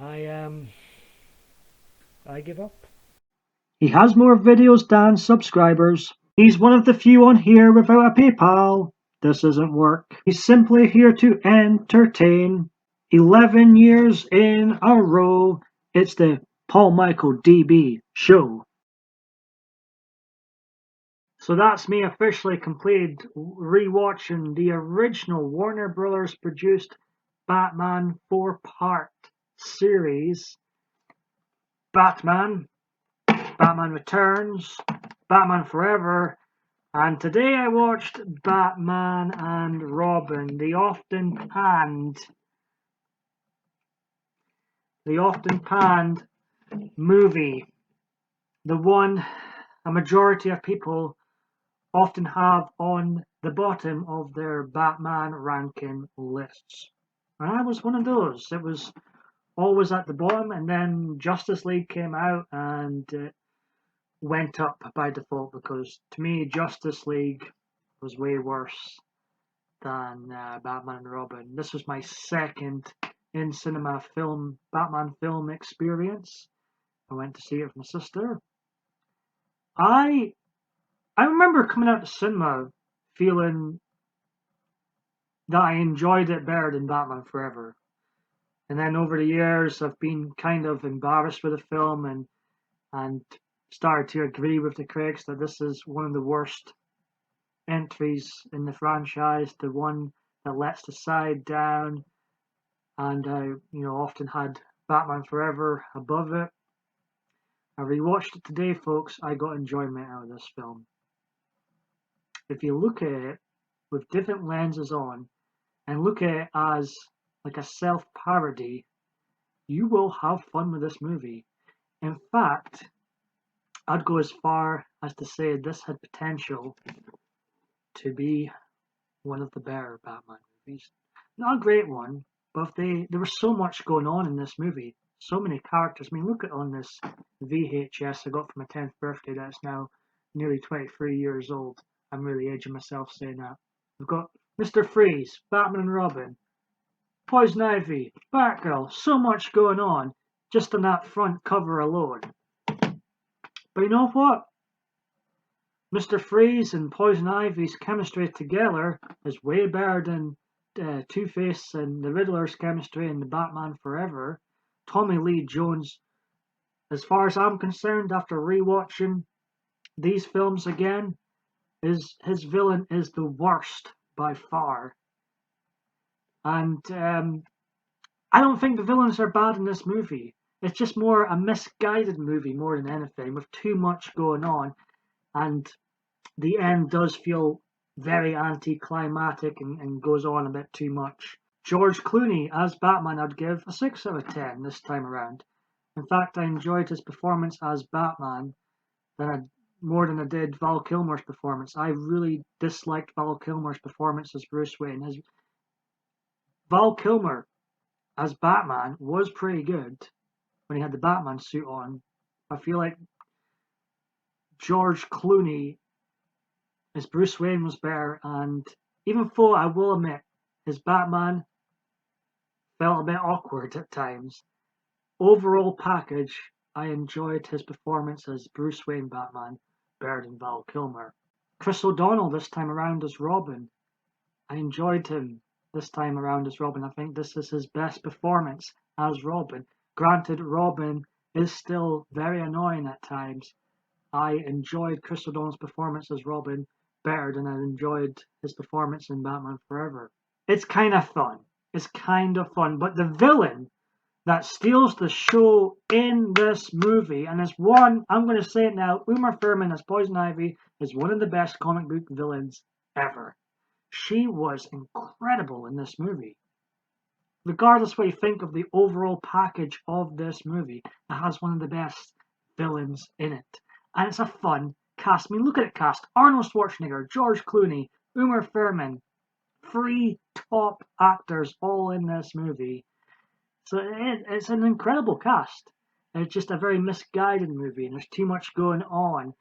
I give up. He has more videos than subscribers. He's one of the few on here without a PayPal. This isn't work. He's simply here to entertain. 11 years in a row. It's the Paul Michael DB show. So that's me officially completed rewatching the original Warner Brothers produced Batman 4-part series. Batman, Batman Returns, Batman Forever, and today I watched Batman and Robin, the often panned movie, the one a majority of people often have on the bottom of their Batman ranking lists. And I was one of those. It was always at the bottom, and then Justice League came out and went up by default because to me Justice League was way worse than Batman and Robin. This was my second in cinema film Batman film experience. I went to see it with my sister. I I remember coming out to cinema feeling that I enjoyed it better than Batman Forever. And then over the years I've been kind of embarrassed with the film and started to agree with the critics that this is one of the worst entries in the franchise, the one that lets the side down, and I, often had Batman Forever above it. I rewatched it today, folks. I got enjoyment out of this film. If you look at it with different lenses on and look at it as like a self-parody, you will have fun with this movie. In fact, I'd go as far as to say this had potential to be one of the better Batman movies. Not a great one, but there was so much going on in this movie. So many characters. I mean, look at on this VHS I got for my 10th birthday that's now nearly 23 years old. I'm really aging myself saying that. We've got Mr. Freeze, Batman and Robin, Poison Ivy, Batgirl. So much going on just on that front cover alone. But you know what? Mr. Freeze and Poison Ivy's chemistry together is way better than Two-Face and the Riddler's chemistry in the Batman Forever. Tommy Lee Jones, as far as I'm concerned, after rewatching these films again, his villain is the worst by far. And I don't think the villains are bad in this movie. It's just more a misguided movie more than anything, with too much going on. And the end does feel very anticlimactic and goes on a bit too much. George Clooney as Batman, I'd give a 6 out of 10 this time around. In fact, I enjoyed his performance as Batman more than I did Val Kilmer's performance. I really disliked Val Kilmer's performance as Bruce Wayne. Val Kilmer as Batman was pretty good when he had the Batman suit on. I feel like George Clooney as Bruce Wayne was better, and even though I will admit his Batman felt a bit awkward at times, overall package I enjoyed his performance as Bruce Wayne Batman better than Val Kilmer. Chris O'Donnell this time around as Robin. I enjoyed him this time around as Robin. I think this is his best performance as Robin. Granted, Robin is still very annoying at times. I enjoyed Chris O'Donnell's performance as Robin better than I enjoyed his performance in Batman Forever. It's kind of fun. But the villain that steals the show in this movie, and is one, I'm going to say it now, Uma Thurman as Poison Ivy is one of the best comic book villains ever. She was incredible in this movie. Regardless what you think of the overall package of this movie, it has one of the best villains in it. And it's a fun cast. I mean, look at it cast. Arnold Schwarzenegger, George Clooney, Uma Thurman. 3 top actors all in this movie. So it's an incredible cast. It's just a very misguided movie, and there's too much going on.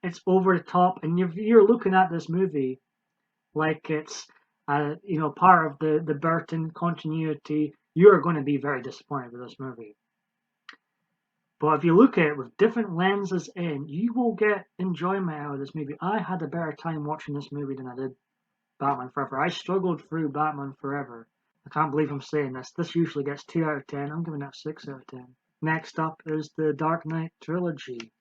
It's over the top, and you're looking at this movie like it's part of the Burton continuity, you are going to be very disappointed with this movie. But if you look at it with different lenses in, you will get enjoyment out of this movie. I had a better time watching this movie than I did Batman Forever. I struggled through Batman Forever. I can't believe I'm saying this. This usually gets 2 out of 10. I'm giving it a 6 out of 10. Next up is the Dark Knight trilogy.